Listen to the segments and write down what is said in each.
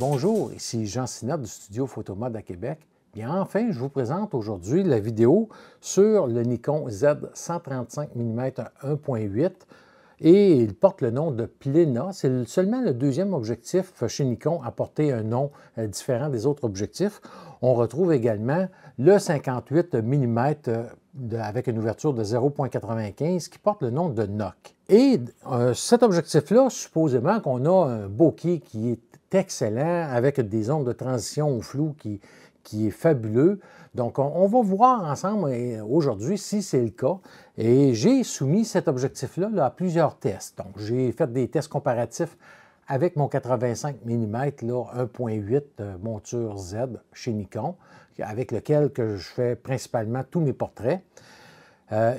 Bonjour, ici Jean Sinat du studio Photomode à Québec. Bien, enfin, je vous présente aujourd'hui la vidéo sur le Nikon Z135 mm 1.8 et il porte le nom de Plena. C'est seulement le deuxième objectif chez Nikon à porter un nom différent des autres objectifs. On retrouve également le 58 mm avec une ouverture de 0.95 qui porte le nom de Nock. Et cet objectif-là, supposément qu'on a un bokeh qui est excellent avec des ondes de transition au flou qui est fabuleux. Donc, on va voir ensemble aujourd'hui si c'est le cas. Et j'ai soumis cet objectif-là à plusieurs tests. Donc, j'ai fait des tests comparatifs avec mon 85 mm 1.8 monture Z chez Nikon, avec lequel que je fais principalement tous mes portraits.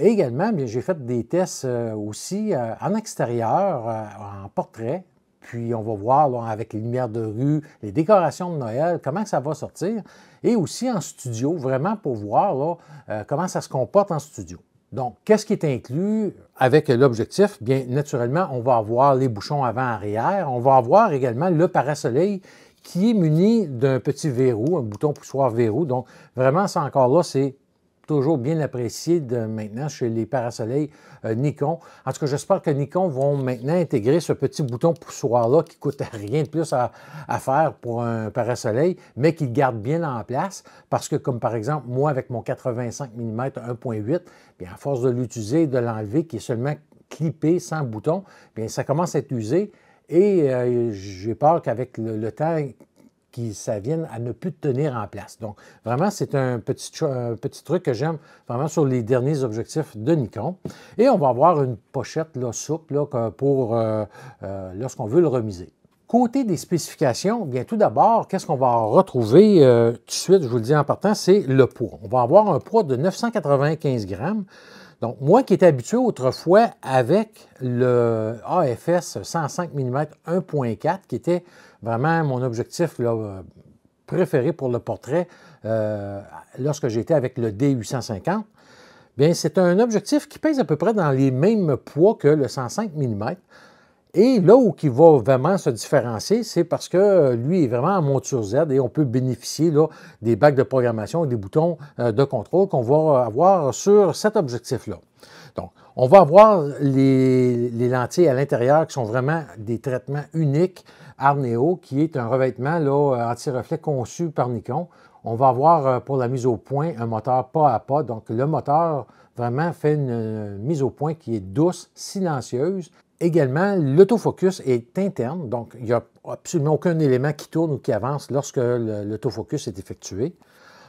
Également, j'ai fait des tests aussi en extérieur, en portrait. Puis on va voir là, avec les lumières de rue, les décorations de Noël, comment ça va sortir. Et aussi en studio, vraiment pour voir là, comment ça se comporte en studio. Donc, qu'est-ce qui est inclus avec l'objectif? Bien, naturellement, on va avoir les bouchons avant-arrière. On va avoir également le parasoleil qui est muni d'un petit verrou, un bouton poussoir verrou. Donc, vraiment, ça encore là, c'est toujours bien apprécié maintenant chez les parasoleils Nikon. En tout cas, j'espère que Nikon vont maintenant intégrer ce petit bouton poussoir-là qui ne coûte rien de plus à faire pour un parasoleil, mais qui le garde bien en place parce que, comme par exemple, moi, avec mon 85 mm 1.8, bien, à force de l'utiliser et de l'enlever, qui est seulement clippé sans bouton, bien, ça commence à être usé et j'ai peur qu'avec le temps, ça vienne à ne plus tenir en place. Donc, vraiment, c'est un petit truc que j'aime vraiment sur les derniers objectifs de Nikon. Et on va avoir une pochette là, souple là, pour lorsqu'on veut le remiser. Côté des spécifications, bien tout d'abord, qu'est-ce qu'on va retrouver tout de suite, je vous le dis en partant, c'est le poids. On va avoir un poids de 995 grammes. Donc, moi qui étais habitué autrefois avec le AFS 105 mm 1.4, qui était vraiment mon objectif là, préféré pour le portrait lorsque j'étais avec le D850, bien, c'est un objectif qui pèse à peu près dans les mêmes poids que le 105 mm. Et là où il va vraiment se différencier, c'est parce que lui est vraiment en monture Z et on peut bénéficier là, des bacs de programmation et des boutons de contrôle qu'on va avoir sur cet objectif-là. Donc, on va avoir les lentilles à l'intérieur qui sont vraiment des traitements uniques Arneo, qui est un revêtement anti-reflet conçu par Nikon. On va avoir pour la mise au point un moteur pas à pas. Donc, le moteur vraiment fait une mise au point qui est douce, silencieuse. Également, l'autofocus est interne, donc il n'y a absolument aucun élément qui tourne ou qui avance lorsque l'autofocus est effectué.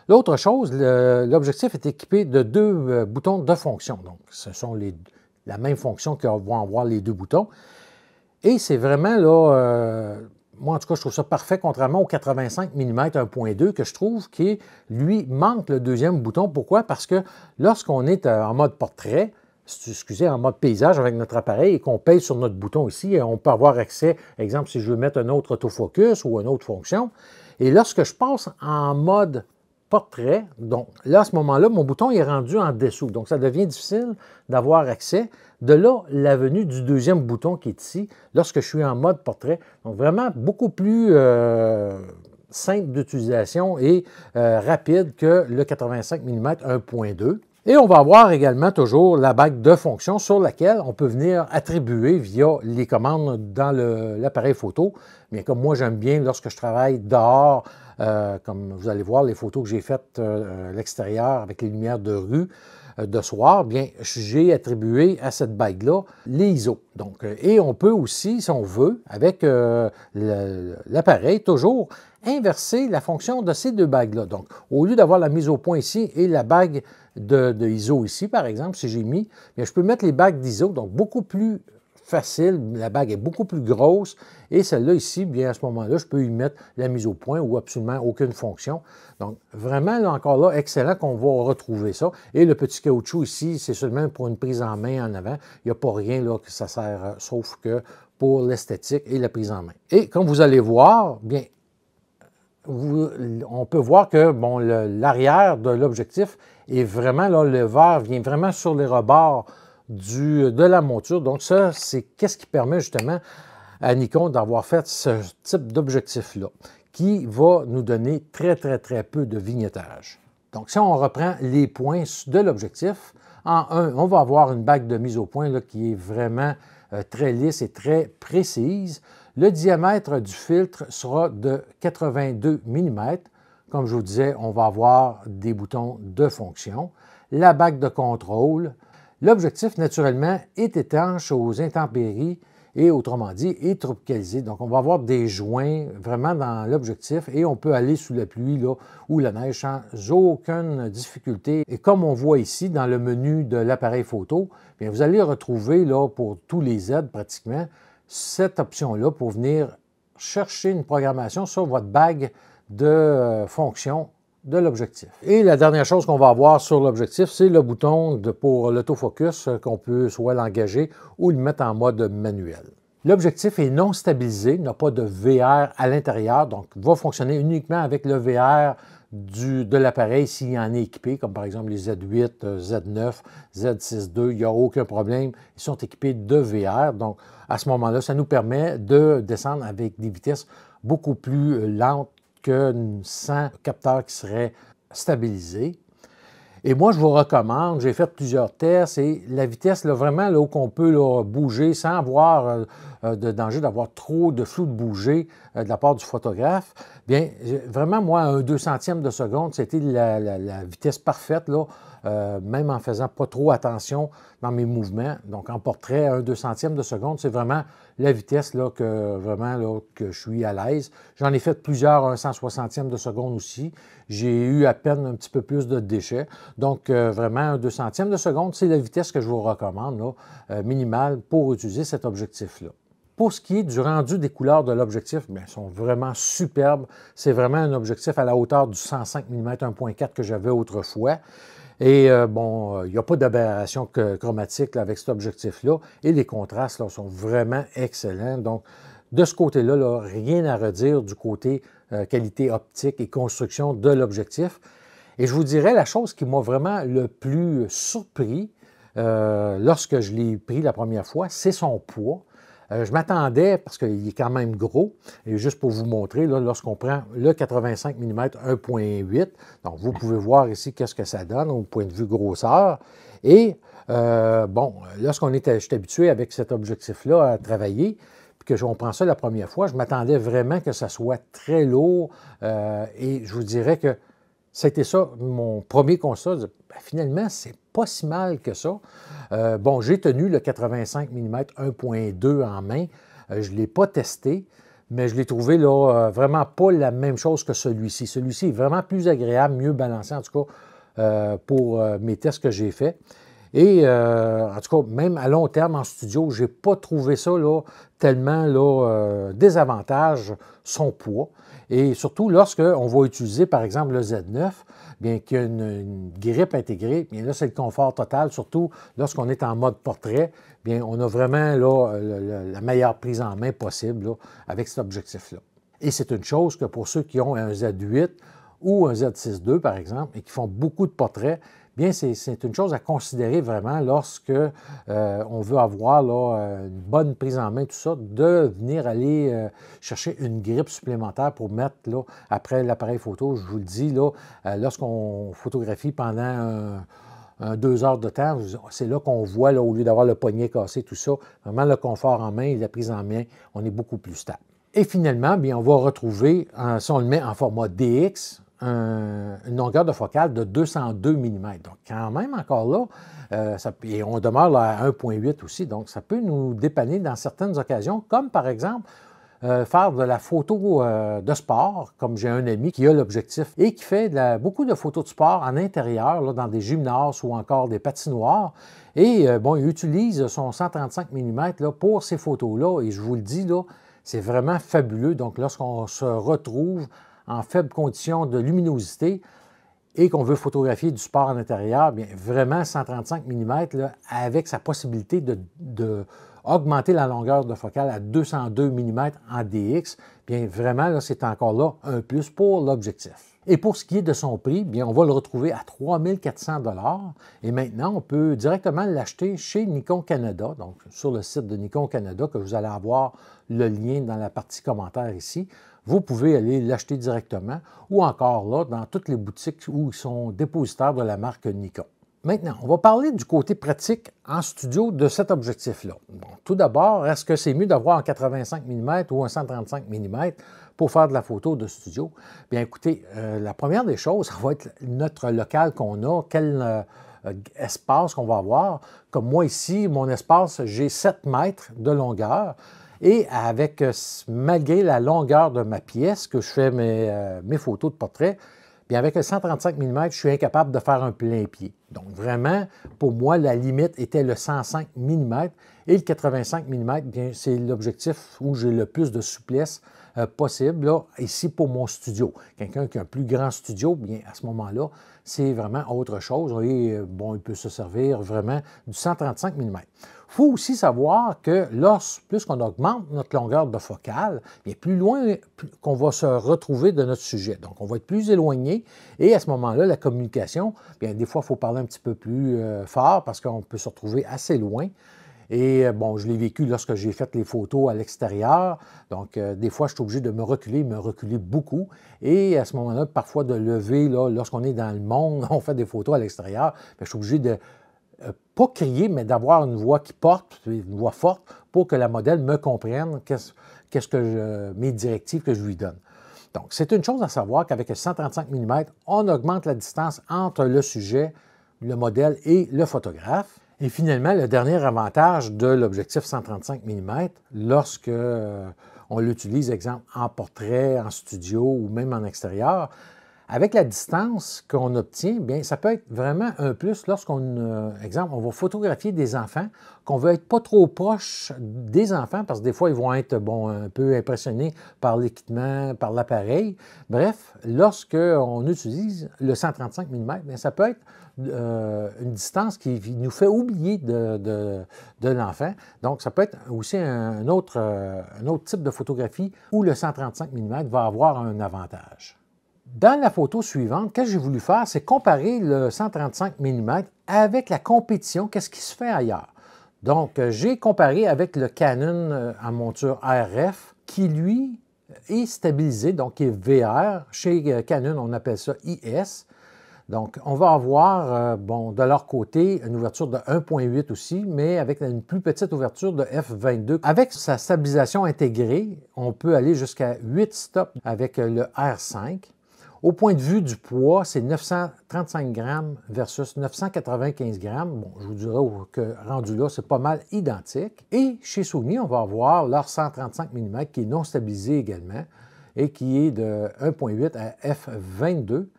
L'autre chose, l'objectif est équipé de deux boutons de fonction. Donc, ce sont la même fonction que vont avoir les deux boutons. Et c'est vraiment là, moi en tout cas, je trouve ça parfait, contrairement au 85 mm 1.2 que je trouve qui, lui, manque le deuxième bouton. Pourquoi? Parce que lorsqu'on est en mode portrait, excusez, en mode paysage avec notre appareil et qu'on pèse sur notre bouton ici, on peut avoir accès, exemple, si je veux mettre un autre autofocus ou une autre fonction. Et lorsque je passe en mode portrait, donc là, à ce moment-là, mon bouton est rendu en dessous. Donc, ça devient difficile d'avoir accès. De là, la venue du deuxième bouton qui est ici, lorsque je suis en mode portrait. Donc, vraiment beaucoup plus simple d'utilisation et rapide que le 85 mm 1.2. Et on va avoir également toujours la bague de fonction sur laquelle on peut venir attribuer via les commandes dans l'appareil photo. Bien, comme moi, j'aime bien lorsque je travaille dehors, comme vous allez voir les photos que j'ai faites à l'extérieur avec les lumières de rue de soir, bien, j'ai attribué à cette bague-là les ISO. Donc, et on peut aussi, si on veut, avec l'appareil, toujours inverser la fonction de ces deux bagues-là. Donc, au lieu d'avoir la mise au point ici et la bague de ISO ici, par exemple, si j'ai mis, bien, je peux mettre les bagues d'ISO, donc beaucoup plus facile, la bague est beaucoup plus grosse et celle-là ici, bien à ce moment-là, je peux y mettre la mise au point ou absolument aucune fonction. Donc vraiment, là encore là, excellent qu'on va retrouver ça. Et le petit caoutchouc ici, c'est seulement pour une prise en main en avant. Il n'y a pas rien là que ça sert, sauf que pour l'esthétique et la prise en main. Et comme vous allez voir, bien, on peut voir que bon, l'arrière de l'objectif est vraiment, là, le verre vient vraiment sur les rebords de la monture. Donc ça, c'est qu'est-ce qui permet justement à Nikon d'avoir fait ce type d'objectif-là. qui va nous donner très peu de vignettage. Donc, si on reprend les points de l'objectif, en 1, on va avoir une bague de mise au point là, qui est vraiment très lisse et très précise. Le diamètre du filtre sera de 82 mm. Comme je vous disais, on va avoir des boutons de fonction. La bague de contrôle. L'objectif, naturellement, est étanche aux intempéries et, autrement dit, est tropicalisé. Donc, on va avoir des joints vraiment dans l'objectif et on peut aller sous la pluie là, ou la neige sans aucune difficulté. Et comme on voit ici dans le menu de l'appareil photo, bien, vous allez retrouver là, pour tous les Z pratiquement cette option-là pour venir chercher une programmation sur votre bague de fonction de l'objectif. Et la dernière chose qu'on va avoir sur l'objectif, c'est le bouton pour l'autofocus qu'on peut soit l'engager ou le mettre en mode manuel. L'objectif est non stabilisé, n'a pas de VR à l'intérieur, donc va fonctionner uniquement avec le VR de l'appareil s'il en est équipé, comme par exemple les Z8, Z9, Z6 II, il n'y a aucun problème, ils sont équipés de VR, donc à ce moment-là, ça nous permet de descendre avec des vitesses beaucoup plus lentes que sans capteur qui serait stabilisé. Et moi, je vous recommande, j'ai fait plusieurs tests, et la vitesse, là, vraiment, là, où on peut là, bouger sans avoir de danger d'avoir trop de flou de bouger de la part du photographe, bien, vraiment, moi, un 200e de seconde, c'était la vitesse parfaite, là, même en faisant pas trop attention dans mes mouvements. Donc, en portrait, un 200e de seconde, c'est vraiment la vitesse là, que je suis à l'aise. J'en ai fait plusieurs, un 160e de seconde aussi. J'ai eu à peine un petit peu plus de déchets. Donc, vraiment, un 200e de seconde, c'est la vitesse que je vous recommande, là, minimale, pour utiliser cet objectif-là. Pour ce qui est du rendu des couleurs de l'objectif, bien, ils sont vraiment superbes. C'est vraiment un objectif à la hauteur du 105 mm 1.4 que j'avais autrefois. Et bon, il n'y a pas d'aberration chromatique là, avec cet objectif-là. Et les contrastes là, sont vraiment excellents. Donc, de ce côté-là, là, rien à redire du côté qualité optique et construction de l'objectif. Et je vous dirais, la chose qui m'a vraiment le plus surpris lorsque je l'ai pris la première fois, c'est son poids. Je m'attendais, parce qu'il est quand même gros, et juste pour vous montrer, lorsqu'on prend le 85 mm 1.8, donc vous pouvez voir ici qu'est-ce que ça donne au point de vue grosseur. Et bon, lorsqu'on je suis habitué avec cet objectif-là à travailler, puis que on prend ça la première fois, je m'attendais vraiment que ça soit très lourd, et je vous dirais que c'était ça, mon premier constat. Ben, finalement, c'est pas si mal que ça. Bon, j'ai tenu le 85 mm 1.2 en main. Je ne l'ai pas testé, mais je l'ai trouvé là, vraiment pas la même chose que celui-ci. Celui-ci est vraiment plus agréable, mieux balancé, en tout cas, pour mes tests que j'ai faits. Et en tout cas, même à long terme en studio, je n'ai pas trouvé ça là, tellement là, désavantage son poids. Et surtout, lorsqu'on va utiliser, par exemple, le Z9, bien qu'il y a une grippe intégrée, bien là, c'est le confort total, surtout lorsqu'on est en mode portrait, bien on a vraiment là, la meilleure prise en main possible là, avec cet objectif-là. Et c'est une chose que pour ceux qui ont un Z8 ou un Z6 II, par exemple, et qui font beaucoup de portraits, bien, c'est une chose à considérer vraiment lorsque on veut avoir là, une bonne prise en main, tout ça, de venir aller chercher une grippe supplémentaire pour mettre là, après l'appareil photo. Je vous le dis, là, lorsqu'on photographie pendant 2 heures de temps, c'est là qu'on voit, là, au lieu d'avoir le poignet cassé, tout ça, vraiment le confort en main et la prise en main, on est beaucoup plus stable. Et finalement, bien, on va retrouver, si on le met en format DX, une longueur de focale de 202 mm. Donc, quand même, encore là, et on demeure là, à 1.8 aussi, donc ça peut nous dépanner dans certaines occasions, comme par exemple faire de la photo de sport, comme j'ai un ami qui a l'objectif et qui fait beaucoup de photos de sport en intérieur, là, dans des gymnases ou encore des patinoires. Et bon, il utilise son 135 mm là, pour ces photos-là, et je vous le dis, là, c'est vraiment fabuleux. Donc, lorsqu'on se retrouve en faible condition de luminosité et qu'on veut photographier du sport en intérieur, bien vraiment 135 mm là, avec sa possibilité d'augmenter la longueur de focale à 202 mm en DX, bien vraiment, là, c'est encore là un plus pour l'objectif. Et pour ce qui est de son prix, bien on va le retrouver à 3 400 $. Et maintenant, on peut directement l'acheter chez Nikon Canada, donc sur le site de Nikon Canada, que vous allez avoir le lien dans la partie commentaire ici. vous pouvez aller l'acheter directement ou encore là, dans toutes les boutiques où ils sont dépositaires de la marque Nikon. Maintenant, on va parler du côté pratique en studio de cet objectif-là. Bon, tout d'abord, est-ce que c'est mieux d'avoir un 85 mm ou un 135 mm pour faire de la photo de studio? Bien, écoutez, la première des choses, ça va être notre local qu'on a, quel espace qu'on va avoir. Comme moi ici, mon espace, j'ai 7 mètres de longueur. Et avec, malgré la longueur de ma pièce, que je fais mes photos de portrait, bien avec le 135 mm, je suis incapable de faire un plein pied. Donc vraiment, pour moi, la limite était le 105 mm et le 85 mm, bien c'est l'objectif où j'ai le plus de souplesse possible, là, ici pour mon studio. Quelqu'un qui a un plus grand studio, bien à ce moment-là, c'est vraiment autre chose. Et bon, il peut se servir vraiment du 135 mm. Il faut aussi savoir que plus qu'on augmente notre longueur de focale, bien plus loin qu'on va se retrouver de notre sujet. Donc, on va être plus éloigné et à ce moment-là, la communication, bien des fois, il faut parler un petit peu plus fort parce qu'on peut se retrouver assez loin. Et bon, je l'ai vécu lorsque j'ai fait les photos à l'extérieur. Donc, des fois, je suis obligé de me reculer beaucoup. Et à ce moment-là, parfois de lever, là, lorsqu'on est dans le monde, on fait des photos à l'extérieur, je suis obligé de pas crier, mais d'avoir une voix qui porte, une voix forte, pour que la modèle me comprenne mes directives que je lui donne. Donc, c'est une chose à savoir qu'avec le 135 mm, on augmente la distance entre le sujet, le modèle et le photographe. Et finalement, le dernier avantage de l'objectif 135 mm, lorsque on l'utilise, exemple, en portrait, en studio ou même en extérieur, avec la distance qu'on obtient, bien, ça peut être vraiment un plus lorsqu'on, exemple, on va photographier des enfants, qu'on veut être pas trop proche des enfants, parce que des fois, ils vont être, bon, un peu impressionnés par l'équipement, par l'appareil. Bref, lorsqu'on utilise le 135 mm, bien, ça peut être une distance qui nous fait oublier de l'enfant. Donc, ça peut être aussi un autre type de photographie où le 135 mm va avoir un avantage. Dans la photo suivante, ce que j'ai voulu faire, c'est comparer le 135 mm avec la compétition, qu'est-ce qui se fait ailleurs. Donc, j'ai comparé avec le Canon en monture RF, qui, lui, est stabilisé, donc qui est VR. Chez Canon, on appelle ça IS. Donc, on va avoir, bon, de leur côté, une ouverture de 1.8 aussi, mais avec une plus petite ouverture de f22. Avec sa stabilisation intégrée, on peut aller jusqu'à 8 stops avec le R5. Au point de vue du poids, c'est 935 grammes versus 995 grammes. Bon, je vous dirais que rendu là, c'est pas mal identique. Et chez Sony, on va avoir leur 135 mm qui est non stabilisé également et qui est de 1.8 à f22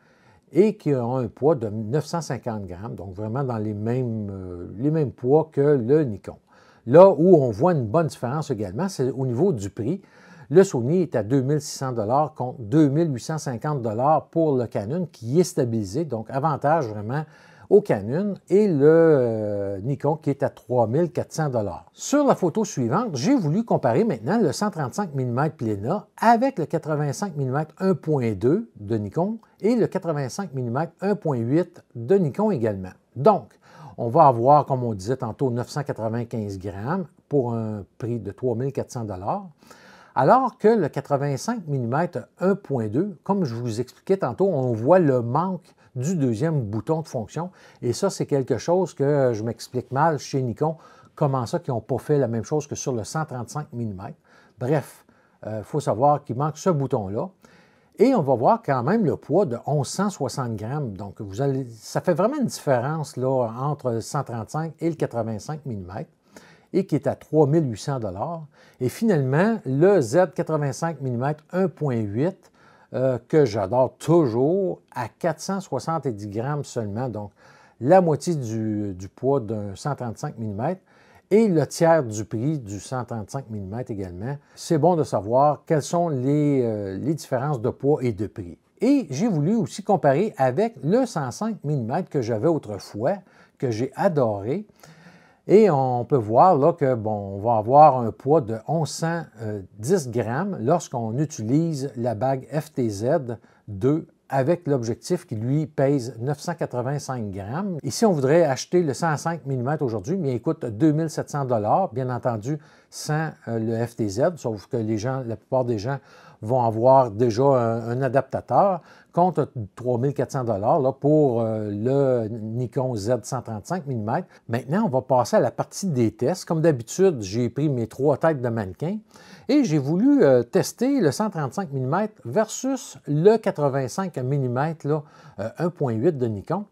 et qui a un poids de 950 grammes, donc vraiment dans les mêmes poids que le Nikon. Là où on voit une bonne différence également, c'est au niveau du prix. Le Sony est à 2600 $ contre 2850 $ pour le Canon qui est stabilisé, donc avantage vraiment au Canon, et le Nikon qui est à 3400 $. Sur la photo suivante, j'ai voulu comparer maintenant le 135 mm Plena avec le 85 mm 1.2 de Nikon et le 85 mm 1.8 de Nikon également. Donc, on va avoir, comme on disait tantôt, 995 grammes pour un prix de 3400 $. Alors que le 85 mm 1.2, comme je vous expliquais tantôt, on voit le manque du deuxième bouton de fonction. Et ça, c'est quelque chose que je m'explique mal chez Nikon. Comment ça qu'ils n'ont pas fait la même chose que sur le 135 mm. Bref, il faut savoir qu'il manque ce bouton-là. Et on va voir quand même le poids de 1160 grammes. Donc, ça fait vraiment une différence là, entre le 135 et le 85 mm. Et qui est à 3800 $. Et finalement, le Z85 mm 1.8, que j'adore toujours, à 470 grammes seulement, donc la moitié du poids d'un 135 mm et le tiers du prix du 135 mm également. C'est bon de savoir quelles sont les différences de poids et de prix. Et j'ai voulu aussi comparer avec le 105 mm que j'avais autrefois, que j'ai adoré. Et on peut voir là que, bon, on va avoir un poids de 1110 grammes lorsqu'on utilise la bague FTZ2 avec l'objectif qui, lui, pèse 985 grammes. Et si on voudrait acheter le 105 mm aujourd'hui, bien, il coûte 2700 $, bien entendu, sans le FTZ, sauf que la plupart des gens vont avoir déjà un adaptateur contre 3 400 $ pour le Nikon Z135 mm. Maintenant, on va passer à la partie des tests. Comme d'habitude, j'ai pris mes 3 têtes de mannequin et j'ai voulu tester le 135 mm versus le 85 mm 1.8 de Nikon.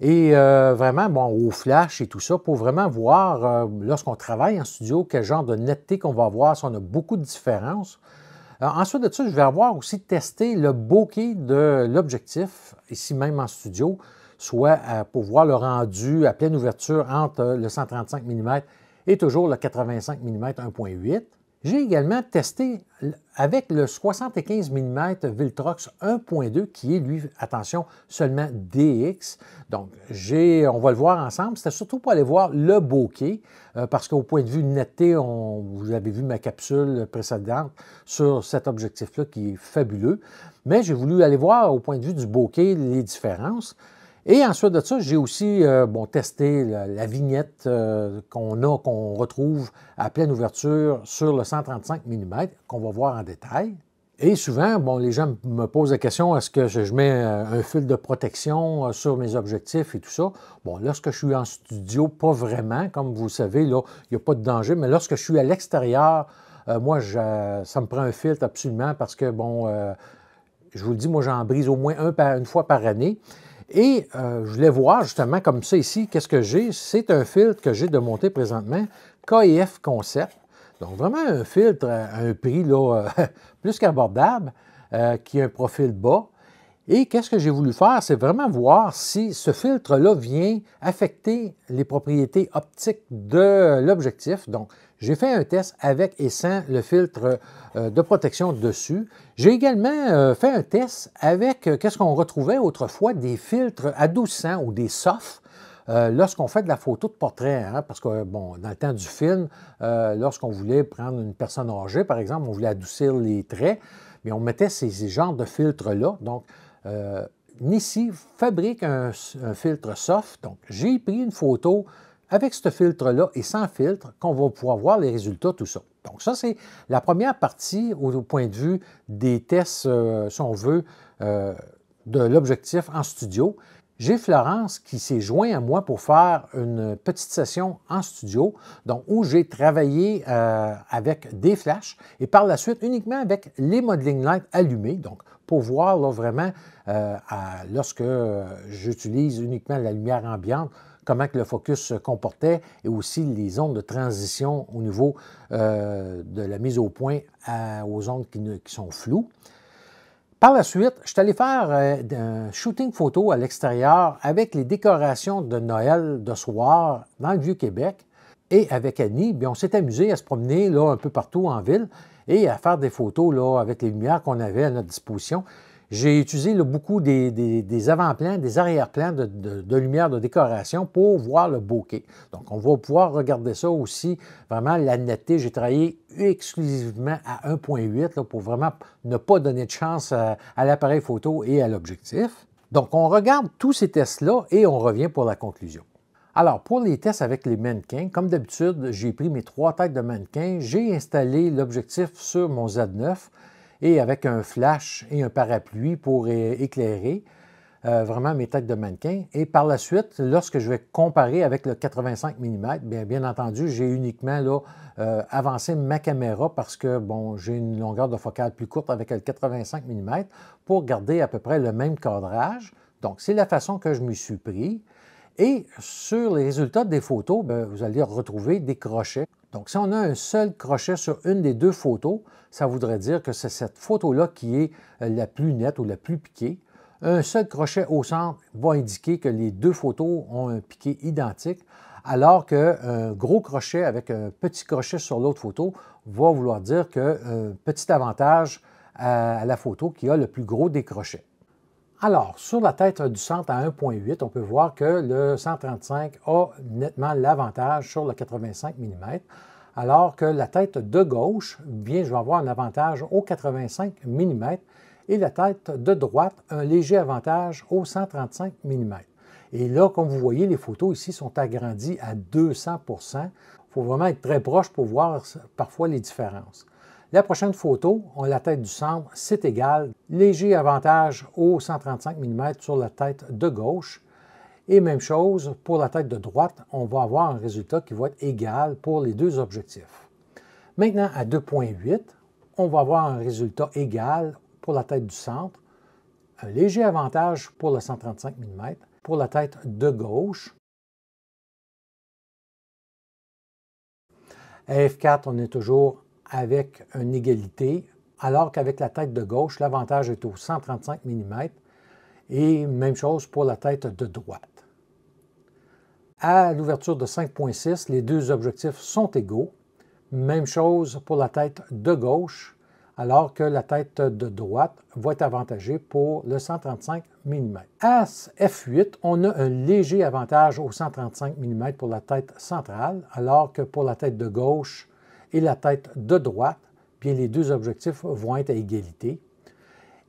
Et vraiment, bon, au flash et tout ça, pour vraiment voir, lorsqu'on travaille en studio, quel genre de netteté qu'on va avoir, si on a beaucoup de différences. Ensuite de ça, je vais avoir aussi testé le bokeh de l'objectif, ici même en studio, soit pour voir le rendu à pleine ouverture entre le 135 mm et toujours le 85 mm 1.8. J'ai également testé avec le 75 mm Viltrox 1.2 qui est, lui, attention, seulement DX. Donc, on va le voir ensemble. C'était surtout pour aller voir le bokeh parce qu'au point de vue netteté, vous avez vu ma capsule précédente sur cet objectif-là qui est fabuleux. Mais j'ai voulu aller voir au point de vue du bokeh les différences. Et ensuite de ça, j'ai aussi testé la vignette qu'on retrouve à pleine ouverture sur le 135 mm, qu'on va voir en détail. Et souvent, les gens me posent la question, est-ce que je mets un fil de protection sur mes objectifs et tout ça? Bon, lorsque je suis en studio, pas vraiment. Comme vous le savez, là, il n'y a pas de danger. Mais lorsque je suis à l'extérieur, moi, ça me prend un filtre absolument parce que, je vous le dis, moi, j'en brise au moins une fois par année. Et je voulais voir justement comme ça ici, qu'est-ce que j'ai? C'est un filtre que j'ai de monter présentement, KF Concept. Donc vraiment un filtre à un prix là, plus qu'abordable, qui a un profil bas. Et qu'est-ce que j'ai voulu faire? C'est vraiment voir si ce filtre-là vient affecter les propriétés optiques de l'objectif. Donc, j'ai fait un test avec et sans le filtre de protection dessus. J'ai également fait un test avec qu'est-ce qu'on retrouvait autrefois, des filtres adoucissants ou des softs. Lorsqu'on fait de la photo de portrait, parce que, dans le temps du film, lorsqu'on voulait prendre une personne âgée, par exemple, on voulait adoucir les traits, mais on mettait ces genres de filtres-là. Donc, Nissi fabrique un filtre soft. Donc, j'ai pris une photo avec ce filtre-là et sans filtre qu'on va pouvoir voir les résultats, tout ça. Donc, ça, c'est la première partie au point de vue des tests, si on veut, de l'objectif en studio. J'ai Florence qui s'est joint à moi pour faire une petite session en studio, donc où j'ai travaillé avec des flashs et par la suite uniquement avec les modeling lights allumés, donc pour voir là, vraiment lorsque j'utilise uniquement la lumière ambiante, comment que le focus se comportait et aussi les zones de transition au niveau de la mise au point aux zones qui sont floues. Par la suite, je suis allé faire un shooting photo à l'extérieur avec les décorations de Noël de soir dans le Vieux-Québec. Et avec Annie, bien, on s'est amusé à se promener là, un peu partout en ville et à faire des photos là, avec les lumières qu'on avait à notre disposition. J'ai utilisé là, beaucoup des avant-plans, des arrière-plans de lumière de décoration pour voir le bokeh. Donc, on va pouvoir regarder ça aussi, vraiment la netteté. J'ai travaillé exclusivement à 1.8 pour vraiment ne pas donner de chance à l'appareil photo et à l'objectif. Donc, on regarde tous ces tests-là et on revient pour la conclusion. Alors, pour les tests avec les mannequins, comme d'habitude, j'ai pris mes 3 têtes de mannequins, j'ai installé l'objectif sur mon Z9 et avec un flash et un parapluie pour éclairer vraiment mes têtes de mannequin. Et par la suite, lorsque je vais comparer avec le 85 mm, bien entendu, j'ai uniquement là, avancé ma caméra parce que j'ai une longueur de focale plus courte avec le 85 mm pour garder à peu près le même cadrage. Donc, c'est la façon que je me suis pris. Et sur les résultats des photos, vous allez retrouver des crochets. Donc, si on a un seul crochet sur une des 2 photos, ça voudrait dire que c'est cette photo-là qui est la plus nette ou la plus piquée. Un seul crochet au centre va indiquer que les 2 photos ont un piqué identique, alors qu'un gros crochet avec un petit crochet sur l'autre photo va vouloir dire qu'un petit avantage à la photo qui a le plus gros des crochets. Alors, sur la tête du centre à 1.8, on peut voir que le 135 a nettement l'avantage sur le 85 mm, alors que la tête de gauche, je vais avoir un avantage au 85 mm et la tête de droite, un léger avantage au 135 mm. Et là, comme vous voyez, les photos ici sont agrandies à 200 %. Il faut vraiment être très proche pour voir parfois les différences. La prochaine photo, on a la tête du centre, c'est égal. Léger avantage au 135 mm sur la tête de gauche. Et même chose pour la tête de droite, on va avoir un résultat qui va être égal pour les deux objectifs. Maintenant, à 2.8, on va avoir un résultat égal pour la tête du centre, un léger avantage pour le 135 mm, pour la tête de gauche. À F4, on est toujours avec une égalité, alors qu'avec la tête de gauche, l'avantage est au 135 mm, et même chose pour la tête de droite. À l'ouverture de 5.6, les deux objectifs sont égaux. Même chose pour la tête de gauche, alors que la tête de droite va être avantagée pour le 135 mm. À F8, on a un léger avantage au 135 mm pour la tête centrale, alors que pour la tête de gauche et la tête de droite, bien les deux objectifs vont être à égalité.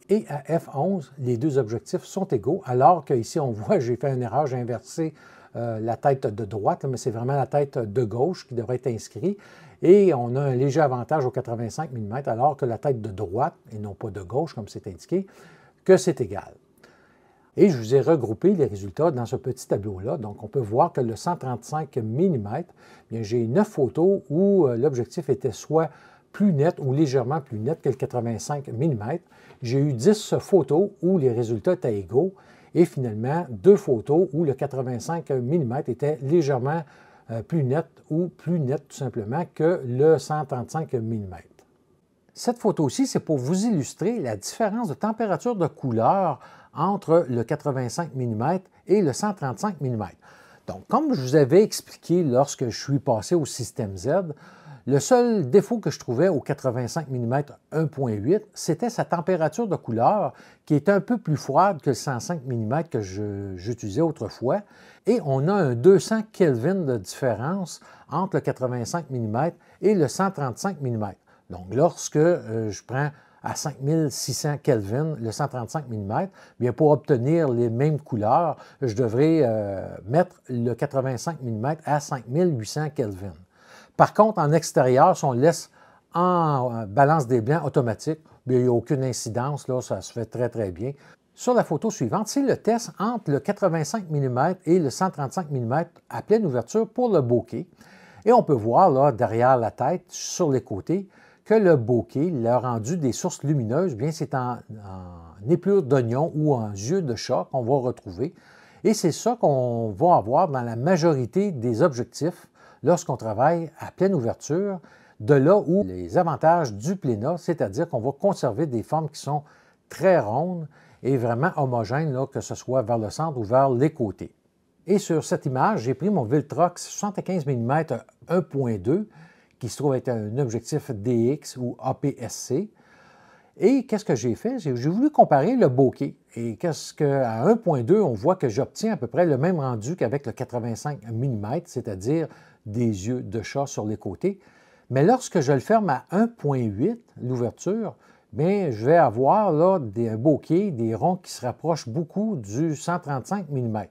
Et à F11, les deux objectifs sont égaux, alors qu'ici, on voit, j'ai fait une erreur, j'ai inversé la tête de droite, mais c'est vraiment la tête de gauche qui devrait être inscrite. Et on a un léger avantage au 85 mm, alors que la tête de droite, et non pas de gauche, comme c'est indiqué, que c'est égal. Et je vous ai regroupé les résultats dans ce petit tableau-là. Donc, on peut voir que le 135 mm, bien, j'ai 9 photos où l'objectif était soit plus net ou légèrement plus net que le 85 mm. J'ai eu 10 photos où les résultats étaient égaux et finalement 2 photos où le 85 mm était légèrement plus net ou plus net tout simplement que le 135 mm. Cette photo-ci, c'est pour vous illustrer la différence de température de couleur entre le 85 mm et le 135 mm. Donc, comme je vous avais expliqué lorsque je suis passé au système Z, le seul défaut que je trouvais au 85 mm 1.8, c'était sa température de couleur qui est un peu plus froide que le 105 mm que j'utilisais autrefois. Et on a un 200 Kelvin de différence entre le 85 mm et le 135 mm. Donc, lorsque je prends à 5600 Kelvin le 135 mm, bien pour obtenir les mêmes couleurs, je devrais mettre le 85 mm à 5800 Kelvin. Par contre, en extérieur, si on laisse en balance des blancs automatique, bien, il n'y a aucune incidence, là, ça se fait très, très bien. Sur la photo suivante, c'est le test entre le 85 mm et le 135 mm à pleine ouverture pour le bokeh. Et on peut voir là, derrière la tête, sur les côtés, que le bokeh, le rendu des sources lumineuses, bien c'est en épure d'oignon ou en yeux de chat qu'on va retrouver. Et c'est ça qu'on va avoir dans la majorité des objectifs lorsqu'on travaille à pleine ouverture, de là où les avantages du pléna, c'est-à-dire qu'on va conserver des formes qui sont très rondes et vraiment homogènes, là, que ce soit vers le centre ou vers les côtés. Et sur cette image, j'ai pris mon Viltrox 75 mm 1.2, qui se trouve être un objectif DX ou APS-C. Et qu'est-ce que j'ai fait? J'ai voulu comparer le bokeh. Et qu'est-ce qu'à 1.2, on voit que j'obtiens à peu près le même rendu qu'avec le 85 mm, c'est-à-dire des yeux de chat sur les côtés. Mais lorsque je le ferme à 1.8, l'ouverture, bien, je vais avoir là un bokeh, des ronds qui se rapprochent beaucoup du 135 mm.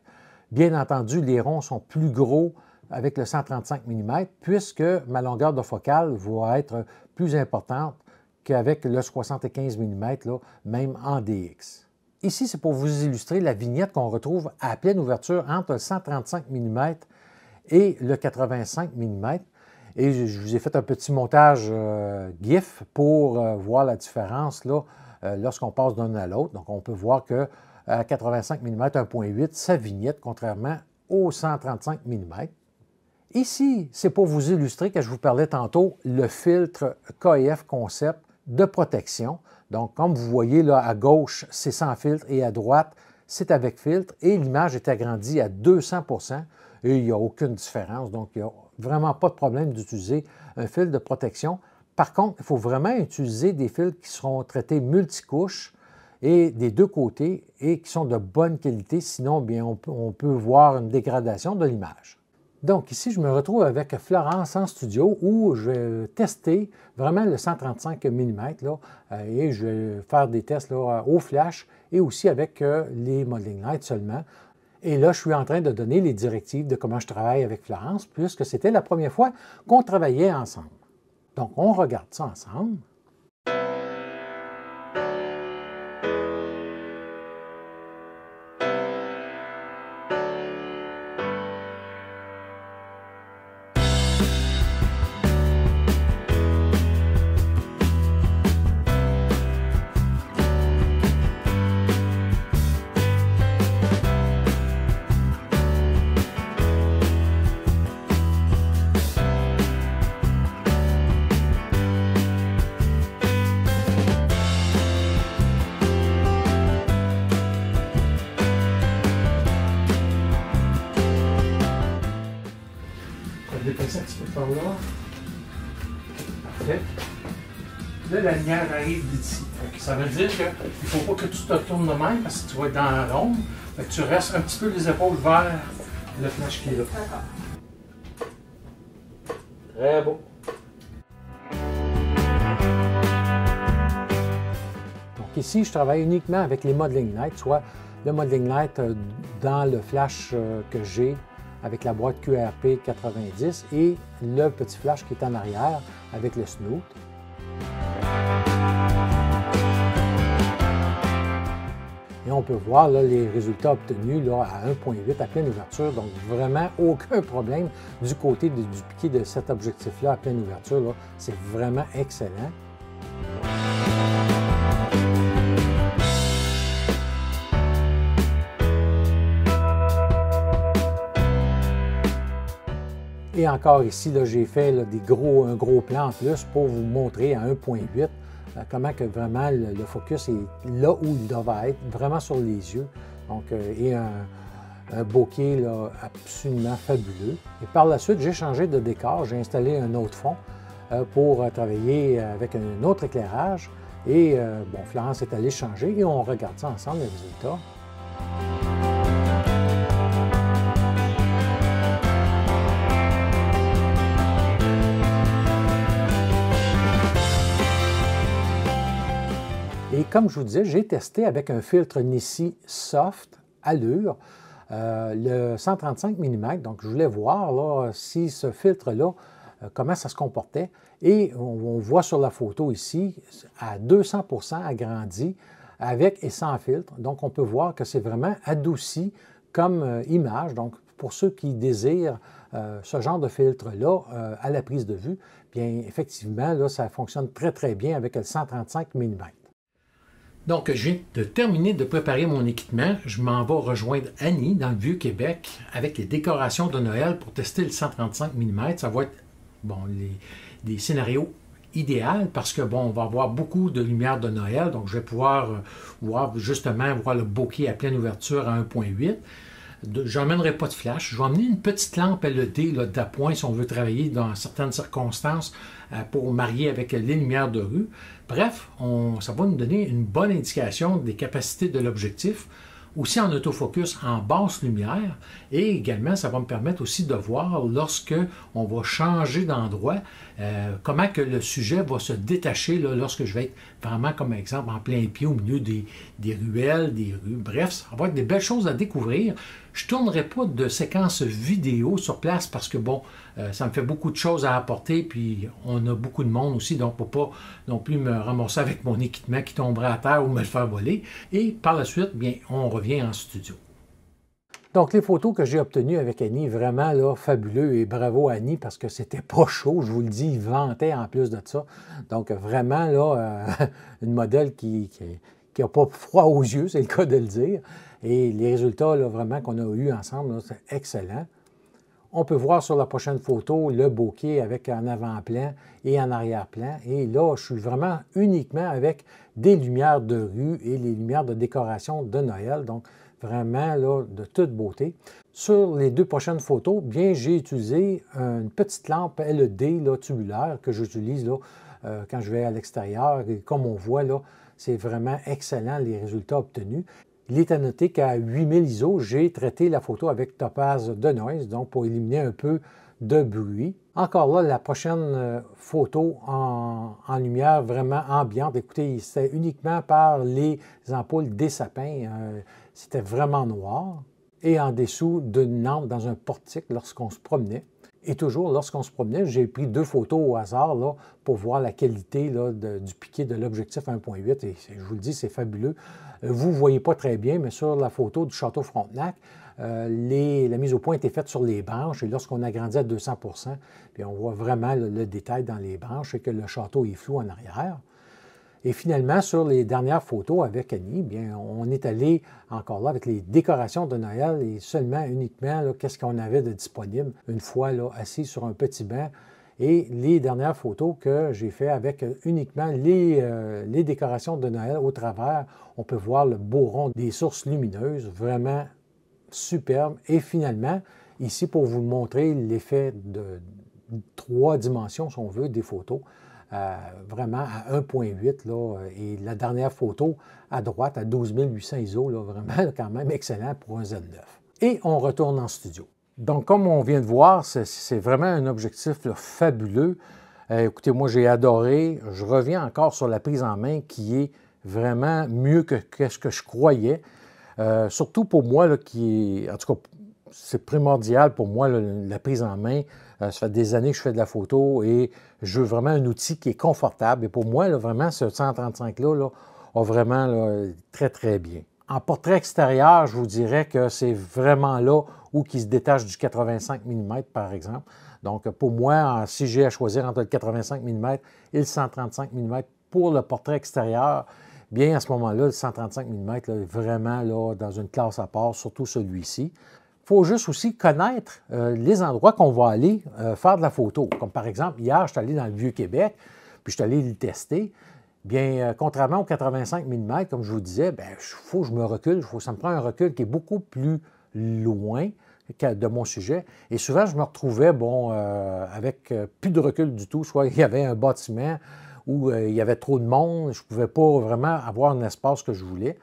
Bien entendu, les ronds sont plus gros avec le 135 mm, puisque ma longueur de focale va être plus importante qu'avec le 75 mm, là, même en DX. Ici, c'est pour vous illustrer la vignette qu'on retrouve à pleine ouverture entre le 135 mm et le 85 mm. Et je vous ai fait un petit montage GIF pour voir la différence là, lorsqu'on passe d'un à l'autre. Donc, on peut voir que à 85 mm 1.8, ça vignette, contrairement au 135 mm. Ici, c'est pour vous illustrer que je vous parlais tantôt, le filtre KF Concept de protection. Donc, comme vous voyez là, à gauche, c'est sans filtre et à droite, c'est avec filtre. Et l'image est agrandie à 200 % et il n'y a aucune différence. Donc, il n'y a vraiment pas de problème d'utiliser un filtre de protection. Par contre, il faut vraiment utiliser des filtres qui seront traités multicouches et des deux côtés et qui sont de bonne qualité. Sinon, bien, on peut voir une dégradation de l'image. Donc ici, je me retrouve avec Florence en studio où je vais tester vraiment le 135 mm là, et je vais faire des tests là, au flash et aussi avec les modeling lights seulement. Et là, je suis en train de donner les directives de comment je travaille avec Florence puisque c'était la première fois qu'on travaillait ensemble. Donc, on regarde ça ensemble. baisser un petit peu par là. Parfait. Là, la lumière arrive d'ici. Ça veut dire qu'il ne faut pas que tu te tournes de même parce que tu vas être dans l'ombre. Tu restes un petit peu les épaules vers le flash qui est là. D'accord. Très beau. Donc ici, je travaille uniquement avec les modeling lights, soit le modeling light dans le flash que j'ai avec la boîte QRP 90 et le petit flash qui est en arrière avec le snoot. Et on peut voir là, les résultats obtenus là, à 1.8 à pleine ouverture, donc vraiment aucun problème du côté du piqué de cet objectif-là à pleine ouverture. C'est vraiment excellent. Et encore ici, j'ai fait là, un gros plan en plus pour vous montrer à 1.8 comment que vraiment le focus est là où il devrait être, vraiment sur les yeux. Donc, et un bokeh là, absolument fabuleux. Et par la suite, j'ai changé de décor, j'ai installé un autre fond pour travailler avec un autre éclairage. Et bon, Florence est allée changer et on regarde ça ensemble, les résultats. Et comme je vous disais, j'ai testé avec un filtre Nissi Soft Allure, le 135 mm. Donc, je voulais voir là, si ce filtre-là, comment ça se comportait. Et on voit sur la photo ici, à 200 % agrandi, avec et sans filtre. Donc, on peut voir que c'est vraiment adouci comme image. Donc, pour ceux qui désirent ce genre de filtre-là à la prise de vue, bien, effectivement, là, ça fonctionne très, très bien avec le 135 mm. Donc, je viens de terminer de préparer mon équipement. Je m'en vais rejoindre Annie dans le Vieux-Québec avec les décorations de Noël pour tester le 135 mm. Ça va être bon, des scénarios idéaux parce que bon, on va avoir beaucoup de lumière de Noël. Donc, je vais pouvoir voir le bokeh à pleine ouverture à 1.8. Je n'emmènerai pas de flash. Je vais emmener une petite lampe LED d'appoint si on veut travailler dans certaines circonstances pour marier avec les lumières de rue. Bref, ça va nous donner une bonne indication des capacités de l'objectif, aussi en autofocus en basse lumière, et également ça va me permettre aussi de voir lorsque on va changer d'endroit, comment que le sujet va se détacher là, lorsque je vais être vraiment comme exemple en plein pied au milieu des ruelles, des rues. Bref, ça va être des belles choses à découvrir. Je ne tournerai pas de séquences vidéo sur place parce que bon, ça me fait beaucoup de choses à apporter, puis on a beaucoup de monde aussi, donc pour pas non plus me ramasser avec mon équipement qui tomberait à terre ou me le faire voler. Et par la suite, bien, on revient en studio. Donc, les photos que j'ai obtenues avec Annie, vraiment là, fabuleux, et bravo à Annie parce que c'était pas chaud, je vous le dis, il ventait en plus de ça. Donc, vraiment, là, une modèle qui n'a pas froid aux yeux, c'est le cas de le dire. Et les résultats, là, vraiment, qu'on a eus ensemble, c'est excellent. On peut voir sur la prochaine photo le bokeh avec en avant-plan et en arrière-plan. Et là, je suis vraiment uniquement avec des lumières de rue et les lumières de décoration de Noël. Donc, vraiment là, de toute beauté. Sur les deux prochaines photos, bien, j'ai utilisé une petite lampe LED là, tubulaire que j'utilise là, quand je vais à l'extérieur. Et comme on voit, là, c'est vraiment excellent les résultats obtenus. Il est à noter qu'à 8000 ISO, j'ai traité la photo avec Topaz Denoise, donc pour éliminer un peu de bruit. Encore là, la prochaine photo en lumière vraiment ambiante. Écoutez, c'était uniquement par les ampoules des sapins. C'était vraiment noir. Et en dessous d'une lampe dans un portique lorsqu'on se promenait. Et toujours, lorsqu'on se promenait, j'ai pris deux photos au hasard là, pour voir la qualité là, du piqué de l'objectif 1.8. Et je vous le dis, c'est fabuleux. Vous ne voyez pas très bien, mais sur la photo du Château Frontenac, la mise au point était faite sur les branches. Et lorsqu'on agrandit à 200 %, puis on voit vraiment le détail dans les branches et que le château est flou en arrière. Et finalement, sur les dernières photos avec Annie, bien, on est allé encore là avec les décorations de Noël et uniquement, qu'est-ce qu'on avait de disponible une fois là, assis sur un petit banc. Et les dernières photos que j'ai fait avec uniquement les décorations de Noël au travers, on peut voir le beau rond des sources lumineuses, vraiment superbe. Et finalement, ici, pour vous montrer l'effet 3 dimensions, si on veut, des photos. Vraiment à 1.8, là, et la dernière photo à droite à 12 800 ISO, là, vraiment quand même excellent pour un Z9. Et on retourne en studio. Donc, comme on vient de voir, c'est vraiment un objectif là, fabuleux. Écoutez, moi, j'ai adoré. Je reviens encore sur la prise en main qui est vraiment mieux que ce que je croyais. Surtout pour moi, là, en tout cas, c'est primordial pour moi, là, la prise en main. Ça fait des années que je fais de la photo et je veux vraiment un outil qui est confortable. Et pour moi, là, vraiment, ce 135-là là, a vraiment là, très, très bien. En portrait extérieur, je vous dirais que c'est vraiment là où il se détache du 85 mm, par exemple. Donc, pour moi, si j'ai à choisir entre le 85 mm et le 135 mm pour le portrait extérieur, bien, à ce moment-là, le 135 mm là, est vraiment là, dans une classe à part, surtout celui-ci. Il faut juste aussi connaître les endroits qu'on va aller faire de la photo. Comme par exemple, hier, je suis allé dans le Vieux-Québec, puis je suis allé le tester. Bien, contrairement au 85 mm, comme je vous disais, bien, il faut que je me recule. Ça me prend un recul qui est beaucoup plus loin de mon sujet. Et souvent, je me retrouvais, bon, avec plus de recul du tout. Soit il y avait un bâtiment où il y avait trop de monde, je ne pouvais pas vraiment avoir un espace que je voulais.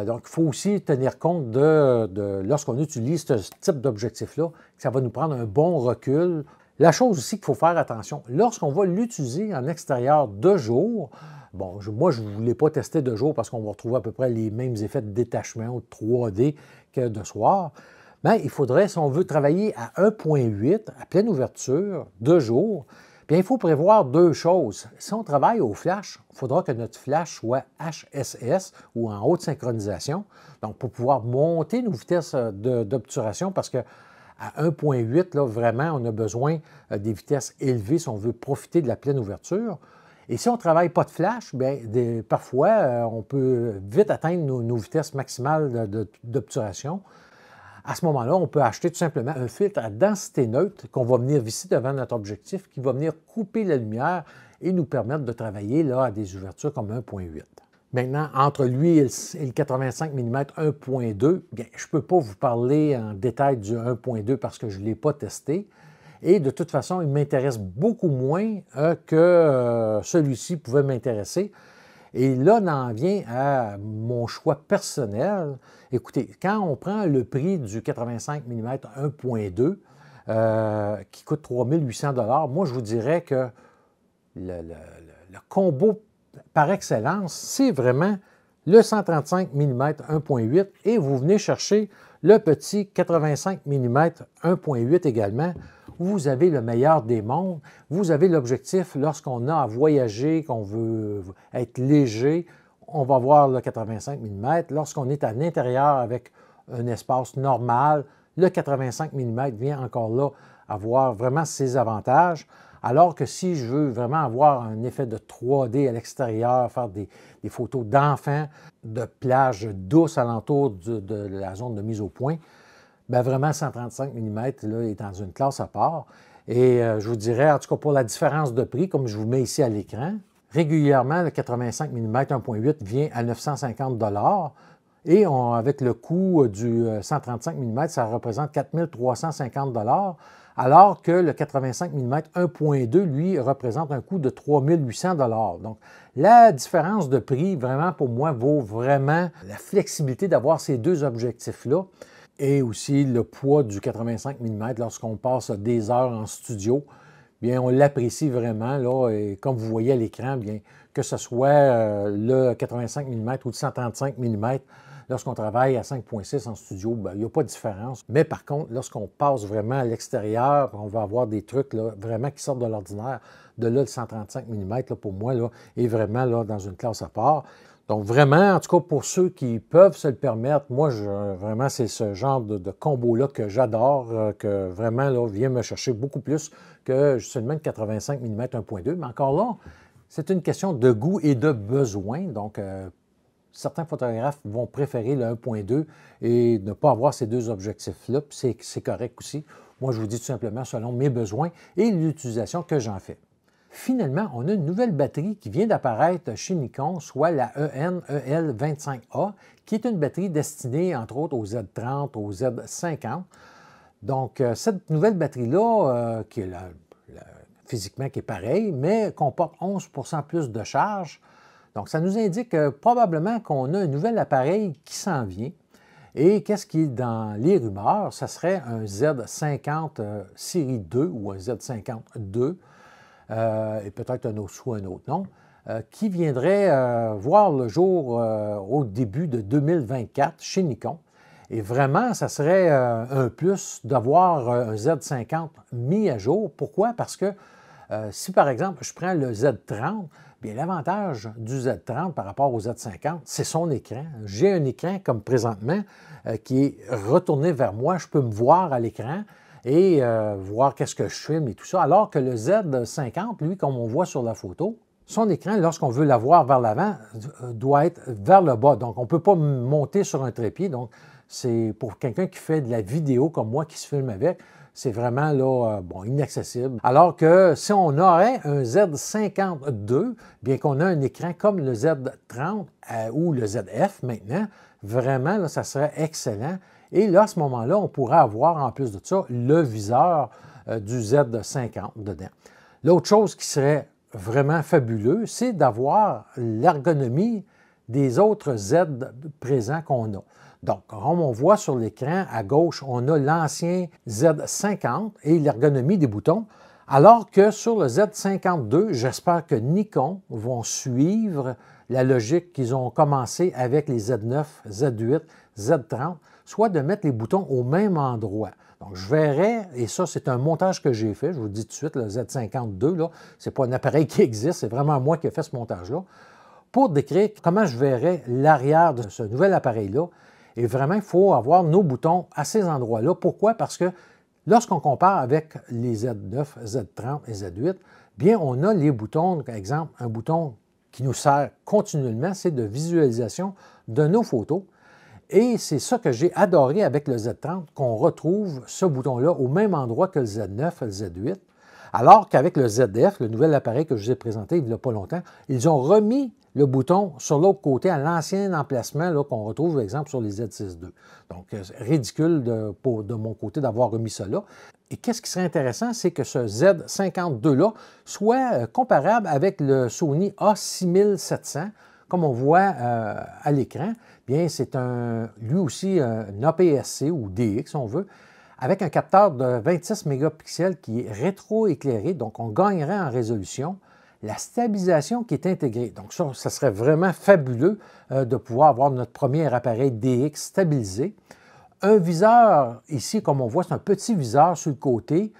Donc, il faut aussi tenir compte lorsqu'on utilise ce type d'objectif-là, que ça va nous prendre un bon recul. La chose aussi qu'il faut faire attention, lorsqu'on va l'utiliser en extérieur de jour, bon, moi, je ne voulais pas tester de jour parce qu'on va retrouver à peu près les mêmes effets de détachement ou de 3D que de soir. Mais il faudrait, si on veut travailler à 1.8, à pleine ouverture, de jour, bien, il faut prévoir deux choses. Si on travaille au flash, il faudra que notre flash soit HSS ou en haute synchronisation, donc pour pouvoir monter nos vitesses d'obturation, parce qu'à 1.8, là, vraiment, on a besoin des vitesses élevées si on veut profiter de la pleine ouverture. Et si on ne travaille pas de flash, bien, parfois, on peut vite atteindre nos vitesses maximales d'obturation. À ce moment-là, on peut acheter tout simplement un filtre à densité neutre qu'on va venir visser devant notre objectif, qui va venir couper la lumière et nous permettre de travailler là, à des ouvertures comme 1.8. Maintenant, entre lui et le 85 mm 1.2, bien, je ne peux pas vous parler en détail du 1.2 parce que je ne l'ai pas testé. Et de toute façon, il m'intéresse beaucoup moins que celui-ci pouvait m'intéresser. Et là, on en vient à mon choix personnel. Écoutez, quand on prend le prix du 85 mm 1.2, qui coûte 3 800 $, moi, je vous dirais que le combo par excellence, c'est vraiment le 135 mm 1.8 et vous venez chercher le petit 85 mm 1.8 également. Vous avez le meilleur des mondes. Vous avez l'objectif, lorsqu'on a à voyager, qu'on veut être léger, on va voir le 85 mm. Lorsqu'on est à l'intérieur avec un espace normal, le 85 mm vient encore là avoir vraiment ses avantages. Alors que si je veux vraiment avoir un effet de 3D à l'extérieur, faire des photos d'enfants, de plages douces alentour de la zone de mise au point, bien vraiment 135 mm là, est dans une classe à part. Et je vous dirais, en tout cas pour la différence de prix, comme je vous mets ici à l'écran, régulièrement, le 85 mm 1.8 vient à 950 $. Et avec le coût du 135 mm, ça représente 4 350 $, alors que le 85 mm 1.2, lui, représente un coût de 3 800 $. Donc, la différence de prix, vraiment, pour moi, vaut vraiment la flexibilité d'avoir ces deux objectifs-là et aussi le poids du 85 mm lorsqu'on passe des heures en studio. Bien, on l'apprécie vraiment, là, et comme vous voyez à l'écran, bien, que ce soit le 85 mm ou le 135 mm, lorsqu'on travaille à 5.6 en studio, bien, il n'y a pas de différence. Mais par contre, lorsqu'on passe vraiment à l'extérieur, on va avoir des trucs là, vraiment qui sortent de l'ordinaire. De là, le 135 mm, là, pour moi, là, est vraiment là, dans une classe à part. Donc vraiment, en tout cas, pour ceux qui peuvent se le permettre, moi, vraiment, c'est ce genre de combo-là que j'adore, que vraiment, là, vient me chercher beaucoup plus que seulement le 85 mm 1.2. Mais encore là, c'est une question de goût et de besoin. Donc, certains photographes vont préférer le 1.2 et ne pas avoir ces deux objectifs-là, puis c'est correct aussi. Moi, je vous dis tout simplement selon mes besoins et l'utilisation que j'en fais. Finalement, on a une nouvelle batterie qui vient d'apparaître chez Nikon, soit la EN-EL25A, qui est une batterie destinée, entre autres, au Z30, au Z50. Donc, cette nouvelle batterie-là, qui est physiquement qui est pareil, mais comporte 11 % plus de charge. Donc, ça nous indique probablement qu'on a un nouvel appareil qui s'en vient. Et qu'est-ce qui est dans les rumeurs? Ça serait un Z50 série 2 ou un Z50 II, et peut-être un autre ou un autre nom, qui viendrait voir le jour au début de 2024 chez Nikon. Et vraiment, ça serait un plus d'avoir un Z50 mis à jour. Pourquoi? Parce que si, par exemple, je prends le Z30, bien l'avantage du Z30 par rapport au Z50, c'est son écran. J'ai un écran, comme présentement, qui est retourné vers moi. Je peux me voir à l'écran et voir qu'est-ce que je filme et tout ça. Alors que le Z50, lui, comme on voit sur la photo, son écran, lorsqu'on veut l'avoir vers l'avant, doit être vers le bas. Donc, on ne peut pas monter sur un trépied. Donc, c'est pour quelqu'un qui fait de la vidéo comme moi, qui se filme avec, c'est vraiment là, inaccessible. Alors que si on aurait un Z50 II, bien qu'on a un écran comme le Z30 ou le ZF maintenant, vraiment, là, ça serait excellent. Et là, à ce moment-là, on pourrait avoir, en plus de ça, le viseur du Z50 dedans. L'autre chose qui serait vraiment fabuleux, c'est d'avoir l'ergonomie des autres Z présents qu'on a. Donc, comme on voit sur l'écran, à gauche, on a l'ancien Z50 et l'ergonomie des boutons, alors que sur le Z52, j'espère que Nikon vont suivre la logique qu'ils ont commencé avec les Z9, Z8, Z30, soit de mettre les boutons au même endroit. Donc, je verrai, et ça, c'est un montage que j'ai fait, je vous le dis tout de suite, le Z52, là, ce n'est pas un appareil qui existe, c'est vraiment moi qui ai fait ce montage-là, pour décrire comment je verrai l'arrière de ce nouvel appareil-là. Et vraiment, il faut avoir nos boutons à ces endroits-là. Pourquoi? Parce que lorsqu'on compare avec les Z9, Z30 et Z8, bien, on a les boutons, par exemple, un bouton qui nous sert continuellement, c'est de visualisation de nos photos. Et c'est ça que j'ai adoré avec le Z30, qu'on retrouve ce bouton-là au même endroit que le Z9 et le Z8. Alors qu'avec le ZF, le nouvel appareil que je vous ai présenté il n'y a pas longtemps, ils ont remis le bouton sur l'autre côté à l'ancien emplacement qu'on retrouve, par exemple, sur les Z6 II. Donc, ridicule de mon côté d'avoir remis ça là. Et qu'est-ce qui serait intéressant, c'est que ce Z52-là soit comparable avec le Sony A6700, comme on voit à l'écran. Bien, c'est lui aussi un APS-C ou DX, si on veut, avec un capteur de 26 mégapixels qui est rétroéclairé, donc on gagnerait en résolution. La stabilisation qui est intégrée. Donc ça serait vraiment fabuleux de pouvoir avoir notre premier appareil DX stabilisé. Un viseur, ici, comme on voit, c'est un petit viseur sur le côté.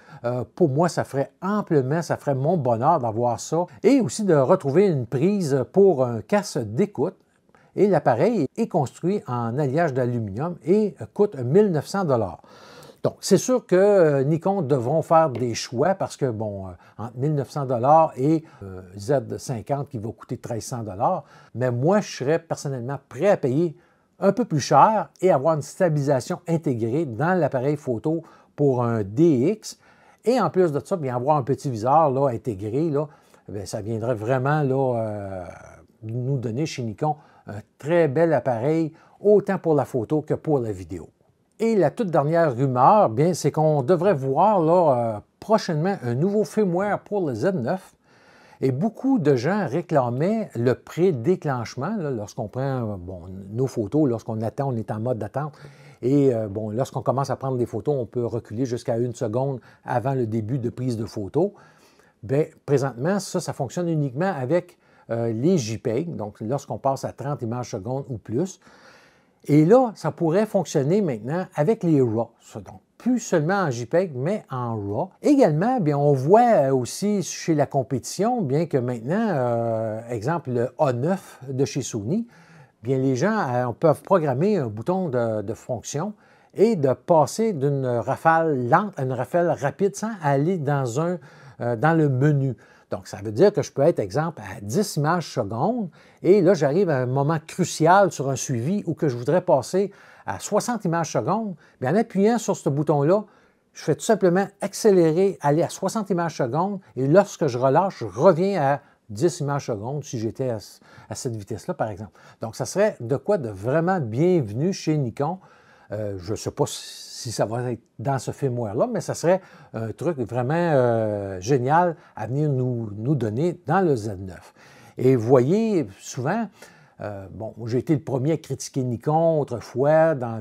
Pour moi, ça ferait amplement, ça ferait mon bonheur d'avoir ça. Et aussi de retrouver une prise pour un casque d'écoute. Et l'appareil est construit en alliage d'aluminium et coûte 1 900 $. Donc, c'est sûr que Nikon devront faire des choix parce que, bon, entre 1 900 $ et Z50 qui va coûter 1 300 $, mais moi, je serais personnellement prêt à payer un peu plus cher et avoir une stabilisation intégrée dans l'appareil photo pour un DX. Et en plus de ça, bien avoir un petit viseur là, intégré, là, bien, ça viendrait vraiment là, nous donner chez Nikon un très bel appareil, autant pour la photo que pour la vidéo. Et la toute dernière rumeur, bien, c'est qu'on devrait voir là, prochainement un nouveau firmware pour le Z9. Et beaucoup de gens réclamaient le pré-déclenchement lorsqu'on prend nos photos, lorsqu'on attend, on est en mode d'attente. Et lorsqu'on commence à prendre des photos, on peut reculer jusqu'à 1 seconde avant le début de prise de photo. Bien, présentement, ça fonctionne uniquement avec les JPEG, donc lorsqu'on passe à 30 images secondes ou plus. Et là, ça pourrait fonctionner maintenant avec les RAW, donc plus seulement en JPEG, mais en RAW. Également, bien, on voit aussi chez la compétition, bien que maintenant, exemple, le A9 de chez Sony, bien, les gens peuvent programmer un bouton de fonction et de passer d'une rafale lente à une rafale rapide sans aller dans le menu. Donc, ça veut dire que je peux être, exemple, à 10 images secondes et là, j'arrive à un moment crucial sur un suivi où que je voudrais passer à 60 images secondes. Bien, en appuyant sur ce bouton-là, je fais tout simplement accélérer, aller à 60 images secondes et lorsque je relâche, je reviens à 10 images secondes si j'étais à cette vitesse-là, par exemple. Donc, ça serait de quoi de vraiment bienvenu chez Nikon. Je ne sais pas si ça va être dans ce firmware-là, mais ça serait un truc vraiment génial à venir nous donner dans le Z9. Et vous voyez, souvent, bon, j'ai été le premier à critiquer Nikon autrefois dans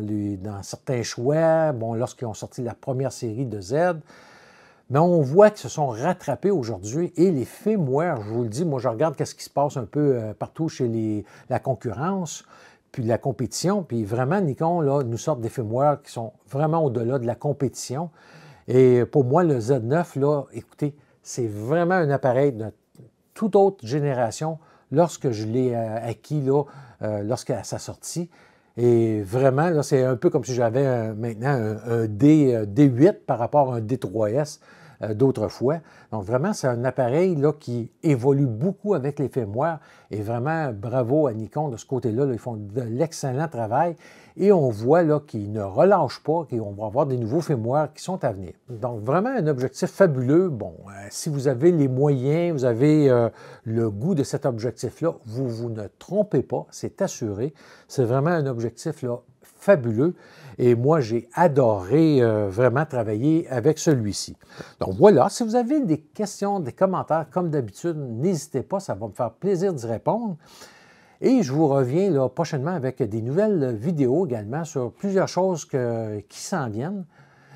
certains choix, bon, lorsqu'ils ont sorti la première série de Z. Mais on voit qu'ils se sont rattrapés aujourd'hui et les firmware, je vous le dis, moi je regarde ce qui se passe un peu partout chez la concurrence, puis la compétition, puis vraiment Nikon là, nous sort des firmware qui sont vraiment au-delà de la compétition. Et pour moi, le Z9, là, écoutez, c'est vraiment un appareil de toute autre génération lorsque je l'ai acquis là, lorsqu'à sa sortie. Et vraiment, là, c'est un peu comme si j'avais maintenant un D8 par rapport à un D3S d'autrefois. Donc vraiment, c'est un appareil là, qui évolue beaucoup avec les firmware. Et vraiment, bravo à Nikon de ce côté-là. Là, ils font de l'excellent travail. Et on voit là qu'ils ne relâchent pas, qu'on va avoir des nouveaux firmware qui sont à venir. Donc vraiment un objectif fabuleux. Bon, si vous avez les moyens, vous avez le goût de cet objectif-là, vous ne trompez pas, c'est assuré. C'est vraiment un objectif là, fabuleux. Et moi, j'ai adoré vraiment travailler avec celui-ci. Donc voilà, si vous avez des questions, des commentaires, comme d'habitude, n'hésitez pas, ça va me faire plaisir d'y répondre. Et je vous reviens là, prochainement avec des nouvelles vidéos également sur plusieurs choses qui s'en viennent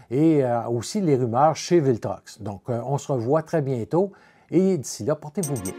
et aussi les rumeurs chez Viltrox. Donc, on se revoit très bientôt et d'ici là, portez-vous bien.